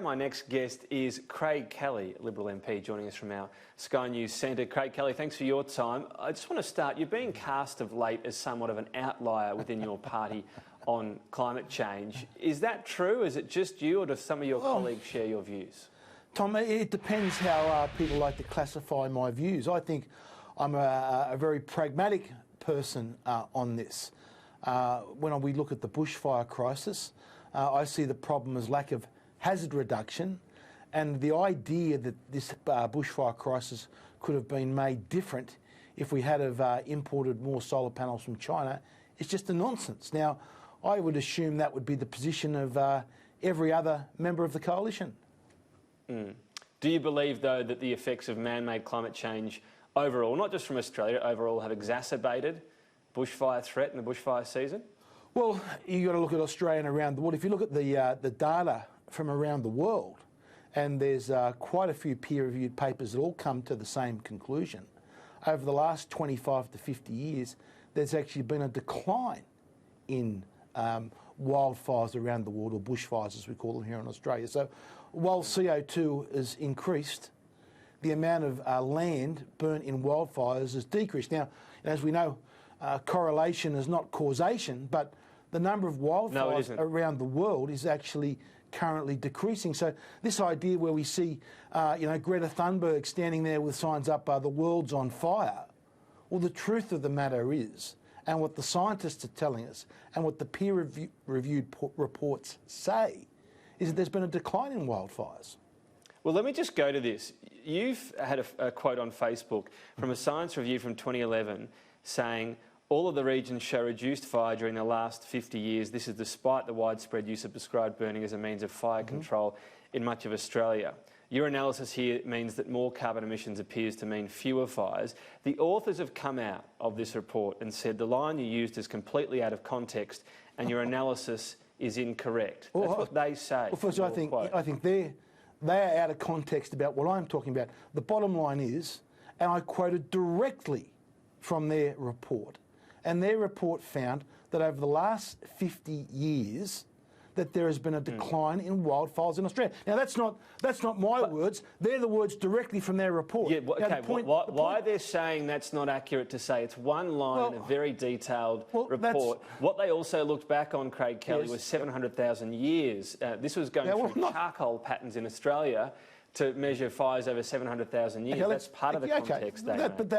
My next guest is Craig Kelly, Liberal MP, joining us from our Sky News Centre. Craig Kelly, thanks for your time. I just want to start, you're being cast of late as somewhat of an outlier within your party on climate change. Is that true? Is it just you, or do some of your colleagues share your views? Tom, it depends how people like to classify my views. I think I'm a very pragmatic person on this. When we look at the bushfire crisis, I see the problem as lack of hazard reduction, and the idea that this bushfire crisis could have been made different if we had imported more solar panels from China is just a nonsense. Now, I would assume that would be the position of every other member of the coalition. Do you believe, though, that the effects of man-made climate change overall, not just from Australia, overall have exacerbated bushfire threat in the bushfire season? Well, you've got to look at Australia and around the world. If you look at the data from around the world, and there's quite a few peer-reviewed papers that all come to the same conclusion. Over the last 25 to 50 years, there's actually been a decline in wildfires around the world, or bushfires as we call them here in Australia. So while CO2 has increased, the amount of land burnt in wildfires has decreased. Now, as we know, correlation is not causation, but the number of wildfires around the world is actually currently decreasing. So this idea where we see, Greta Thunberg standing there with signs up, the world's on fire. Well, the truth of the matter is, and what the scientists are telling us, and what the peer-reviewed reports say, is that there's been a decline in wildfires. Well, let me just go to this. You've had a quote on Facebook from a science review from 2011 saying, all of the regions show reduced fire during the last 50 years. This is despite the widespread use of prescribed burning as a means of fire control in much of Australia. Your analysis here means that more carbon emissions appears to mean fewer fires. The authors have come out of this report and said the line you used is completely out of context and your analysis is incorrect. That's what they say. Well, first, I think they are out of context about what I'm talking about. The bottom line is, and I quoted directly from their report, and their report found that over the last 50 years that there has been a decline in wildfires in Australia. Now, that's not my words. They're the words directly from their report. Yeah, okay, why they're saying that's not accurate to say? It's one line in a very detailed report. What they also looked back on, Craig Kelly, was 700,000 years. This was going through charcoal patterns in Australia to measure fires over 700,000 years. Okay, that's part of the context. But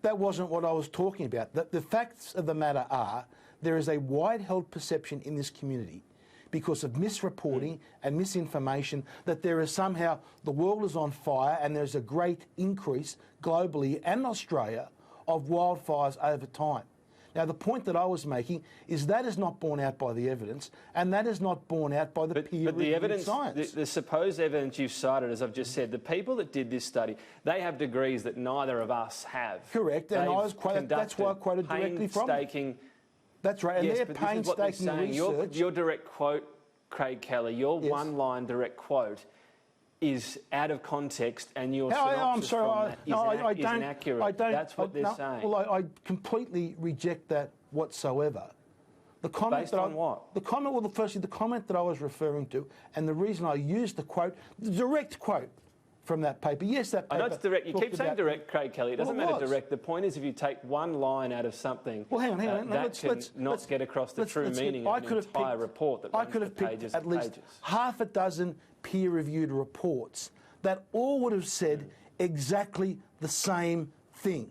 that wasn't what I was talking about. The facts of the matter are there is a wide-held perception in this community because of misreporting and misinformation that there is somehow the world is on fire and there's a great increase globally and Australia of wildfires over time. Now, the point that I was making is that is not borne out by the evidence, and that is not borne out by the peer-reviewed science. The supposed evidence you've cited, as I've just said, the people that did this study, they have degrees that neither of us have. Correct, and that's why I quoted directly from them. That's right, and yes, they're painstaking research. Your direct quote, Craig Kelly, your one-line direct quote is out of context, and your synopsis from that is inaccurate. That's what they're saying. Well, I completely reject that whatsoever. The comment Based on what? Firstly, the comment that I was referring to, and the reason I used the quote, the direct quote from that paper. Yes, that paper. I know it's direct. You keep saying direct, Craig Kelly. It doesn't matter direct. The point is, if you take one line out of something, hang on. Let's not get across the true meaning of an entire report that runs for pages and pages. At least half a dozen peer-reviewed reports that all would have said exactly the same thing.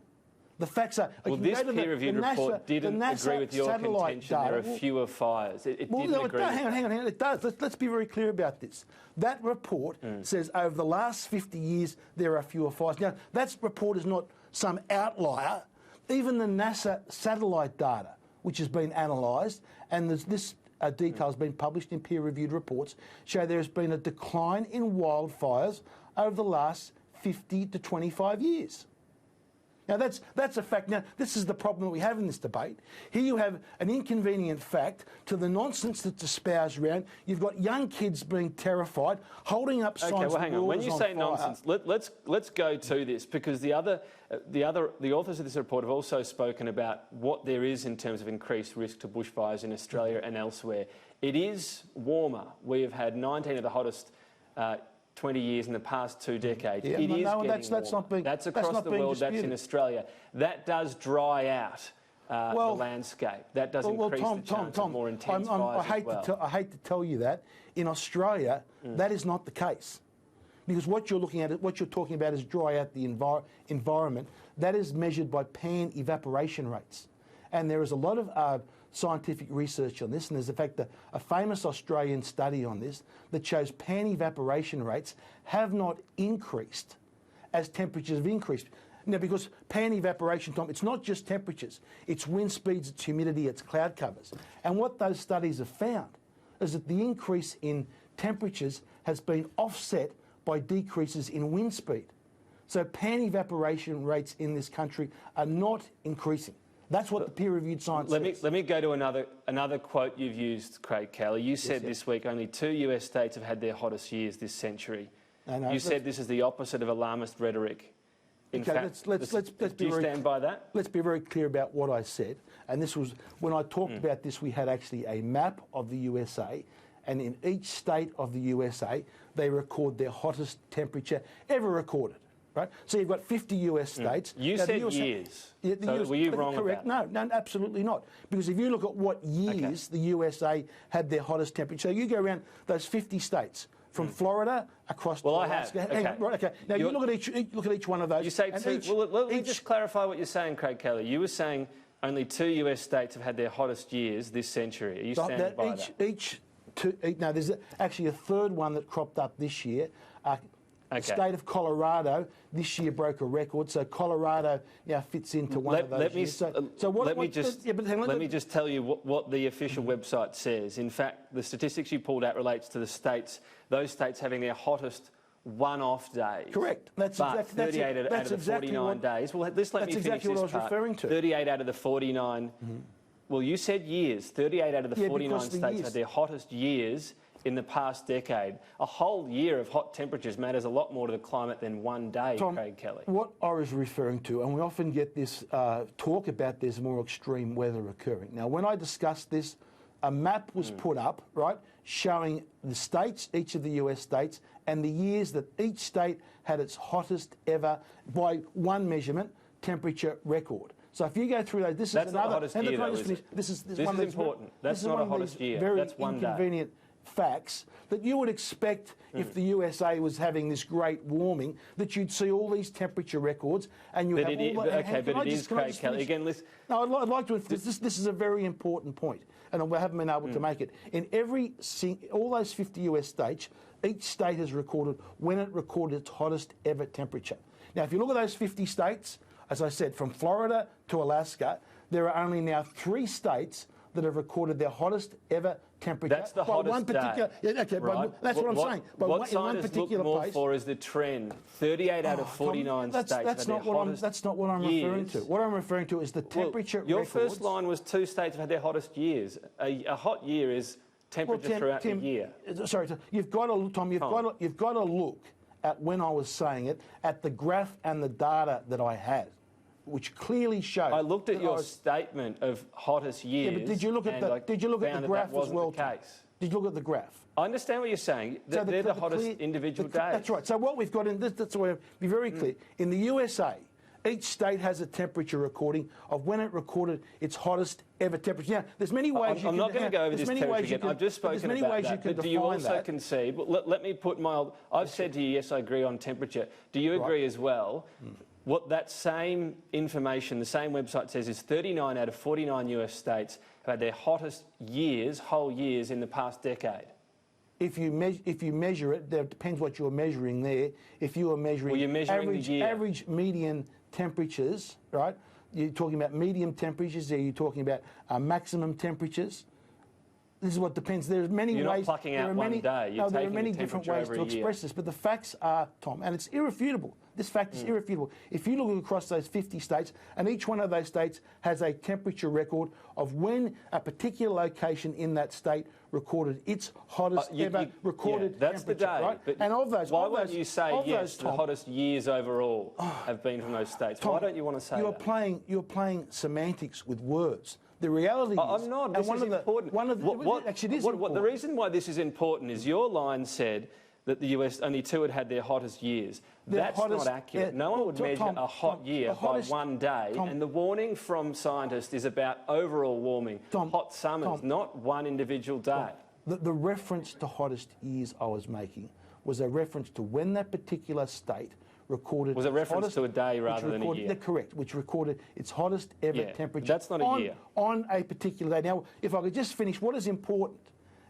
The facts are... Well, this peer-reviewed report didn't agree with your contention there are fewer fires. It didn't agree. Hang on, it does. Let's be very clear about this. That report says over the last 50 years there are fewer fires. Now, that report is not some outlier. Even the NASA satellite data, which has been analysed, and this detail has been published in peer-reviewed reports, show there has been a decline in wildfires over the last 50 to 25 years. Now, that's a fact. Now, this is the problem that we have in this debate. Here you have an inconvenient fact to the nonsense that's espoused around. You've got young kids being terrified, holding up signs. Okay, well, hang on. When you say nonsense, let's go to this, because the authors of this report have also spoken about what there is in terms of increased risk to bushfires in Australia and elsewhere. It is warmer. We have had 19 of the hottest 20 years in the past 2 decades. Yeah, it is no, getting that's warmer. not being, that's across not the being world, disputed. that's in Australia. That does dry out the landscape. That does increase the chance of more intense fires as well. I hate to tell you that. In Australia, that is not the case. Because what you're looking at, what you're talking about is dry out the environment. That is measured by pan evaporation rates. And there is a lot of scientific research on this, and there's in fact a famous Australian study on this that shows pan evaporation rates have not increased as temperatures have increased. Now, because pan evaporation, Tom, it's not just temperatures, it's wind speeds, it's humidity, it's cloud covers. And what those studies have found is that the increase in temperatures has been offset by decreases in wind speed. So pan evaporation rates in this country are not increasing. That's what the peer-reviewed science says. Let me go to another quote you've used, Craig Kelly. You said this week only 2 US states have had their hottest years this century. No, you said this is the opposite of alarmist rhetoric. In fact, do you stand by that? Let's be very clear about what I said. And this was, when I talked about this, we had actually a map of the USA, and in each state of the USA, they record their hottest temperature ever recorded. Right? So you've got 50 US states. You now, said years. Yeah, so were you wrong correct? about No, absolutely not. Because if you look at what years the USA had their hottest temperature, so you go around those 50 states, from Florida across to Alaska. I have. Okay. Okay. Now you look at each one of those. You say let me just clarify what you're saying, Craig Kelly. You were saying only 2 US states have had their hottest years this century. Are you standing by that? No, there's actually a third one that cropped up this year. The state of Colorado this year broke a record, so Colorado now fits into one of those years. Let me just tell you what the official website says. In fact, the statistics you pulled out relates to the states, those states having their hottest one-off days. Correct. That's 38 out of the 49 days. Well, let me finish this part. That's exactly what I was referring to. 38 out of the 49. Well, you said years. 38 out of the 49 states had their hottest years in the past decade. A whole year of hot temperatures matters a lot more to the climate than one day, Tom, Craig Kelly. What I was referring to, and we often get this talk about there's more extreme weather occurring. Now, when I discussed this, a map was put up, right, showing the states, each of the US states, and the years that each state had its hottest ever, by one measurement, temperature record. So if you go through those, this That's is not another. the hottest year, though, is it? This is important. That's not a hottest year. Very That's one inconvenient facts that you would expect if the USA was having this great warming, that you'd see all these temperature records and you have all that. Okay, but it is, Craig Kelly. Again, listen. No, I'd like to. This is a very important point, and we haven't been able to make it. In all those 50 US states, each state has recorded when it recorded its hottest ever temperature. Now, if you look at those 50 states, as I said, from Florida to Alaska, there are only now 3 states that have recorded their hottest ever temperature. That's the hottest day. Yeah, okay, right? that's what I'm saying. But what scientists look more for is the trend. 38 out of 49 states that's not what I'm referring to. What I'm referring to is the temperature your records. first line was 2 states have had their hottest years. A hot year is temperature throughout the year. Sorry, you've got to, Tom, you've got to look at when I was saying it, at the graph and the data that I had, which clearly showed. I looked at your statement of hottest years. Yeah, but did you look at the graph as well? Did you look at the graph? I understand what you're saying. So they're the hottest individual days. That's right. So what we've got in this, that's why be very clear. In the USA, each state has a temperature recording of when it recorded its hottest ever temperature. Now, there's many ways. I'm not going to go over this temperature again. I've just spoken about that. But do you also concede? Well, let me put my. I've said to you, yes, I agree on temperature. Do you agree as well? What that same information, the same website says, is 39 out of 49 US states have had their hottest years, whole years, in the past decade. If you measure it, it depends what you're measuring there. If you are measuring, average median temperatures, right? You're talking about medium temperatures. Are you talking about maximum temperatures? This is what depends. There's many ways. You're not plucking out one day. You're there are many different ways to express this, but the facts are, Tom, and it's irrefutable. This fact is irrefutable. If you look across those 50 states, and each one of those states has a temperature record of when a particular location in that state recorded its hottest ever recorded that's temperature, the day. right? But and of those, why won't you say yes? The hottest years overall have been from those states. Tom, why don't you want to say that? You're playing semantics with words. The reality is... I'm not. This is important. Actually, it is important. The reason why this is important is your line said that the US, only two had their hottest years. That's not accurate. No one would measure a hot year by one day, and the warning from scientists is about overall warming, hot summers, not one individual day. The reference to hottest years I was making was a reference to when that particular state recorded... Was a reference to a day rather than a year. Correct, which recorded its hottest ever temperature. That's not a year. On a particular day. Now, if I could just finish, what is important,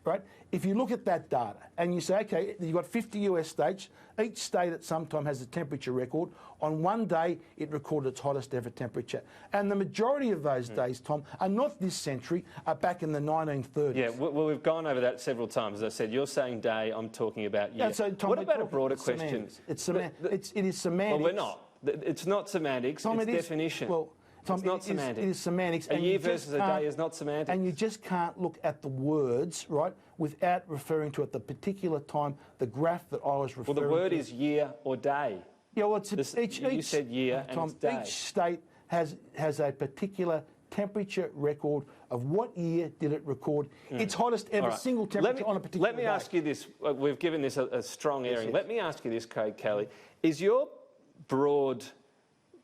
right? If you look at that data and you say, okay, you've got 50 US states, each state at some time has a temperature record. On one day, it recorded its hottest ever temperature. And the majority of those days, Tom, are not this century, are back in the 1930s. Yeah, well, we've gone over that several times. As I said, you're saying day, I'm talking about year. Yeah, so, Tom, what about a broader question? It is semantics. Well, we're not. It's not semantics, Tom, it's definition. Well, Tom, it's not semantics. It is semantics. A year versus a day is not semantics. And you just can't look at the words, right, without referring to at the particular time, the graph that I was referring to. Well, the word is year or day. Yeah, well, you said year and Tom, it's day. each state has a particular temperature record of what year did it record its hottest ever single temperature on a particular day. Let me ask you this. We've given this a strong airing. Yes. Let me ask you this, Craig Kelly. Is your broad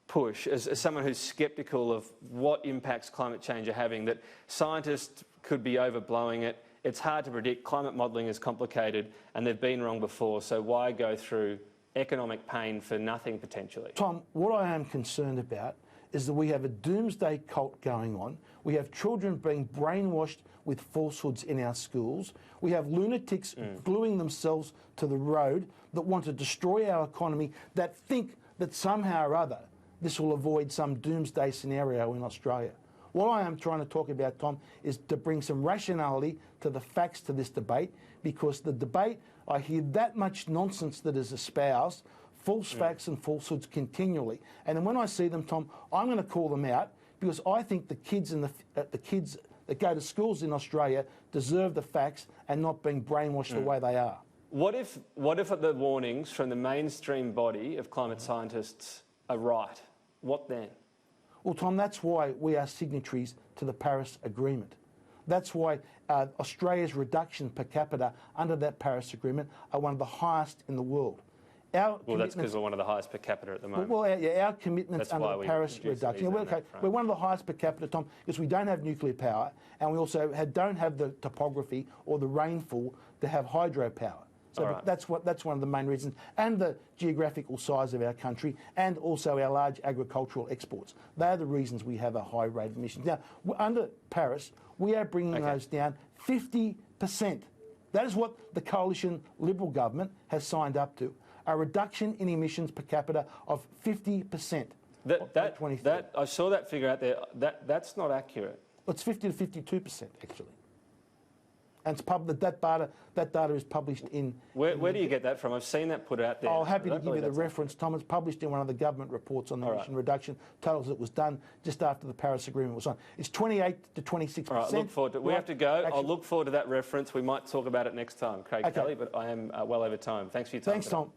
push, as someone who's sceptical of what impacts climate change are having, that scientists could be overblowing it, it's hard to predict, climate modelling is complicated, and they've been wrong before, so why go through economic pain for nothing potentially? Tom, what I am concerned about is that we have a doomsday cult going on. We have children being brainwashed with falsehoods in our schools. We have lunatics gluing themselves to the road that want to destroy our economy, that think that somehow or other this will avoid some doomsday scenario in Australia. What I am trying to talk about, Tom, is to bring some rationality to the facts to this debate, because the debate, I hear that much nonsense that is espoused, false facts and falsehoods continually. And when I see them, Tom, I'm going to call them out, because I think the kids that go to schools in Australia deserve the facts and not being brainwashed the way they are. What if the warnings from the mainstream body of climate scientists are right? What then? Well, Tom, that's why we are signatories to the Paris Agreement. That's why Australia's reduction per capita under that Paris Agreement are one of the highest in the world. Well, that's because we're one of the highest per capita at the moment. Well, our commitments under the Paris reduction. We're one of the highest per capita, Tom, because we don't have nuclear power, and we also don't have the topography or the rainfall to have hydropower. So that's one of the main reasons, and the geographical size of our country, and also our large agricultural exports. They are the reasons we have a high rate of emissions. Now, under Paris, we are bringing those down 50%. That is what the coalition Liberal government has signed up to, a reduction in emissions per capita of 50%. I saw that figure out there. That's not accurate. Well, it's 50 to 52%, actually. And it's that data is published in... Where do you get that from? I've seen that put out there. I'm happy to give you the reference, Tom. It's published in one of the government reports on the emission reduction totals that was done just after the Paris Agreement was signed. It's 28 to 26%. All right, look forward to it. We have to go. I'll look forward to that reference. We might talk about it next time, Craig Kelly, but I am well over time. Thanks for your time. Thanks, Tom.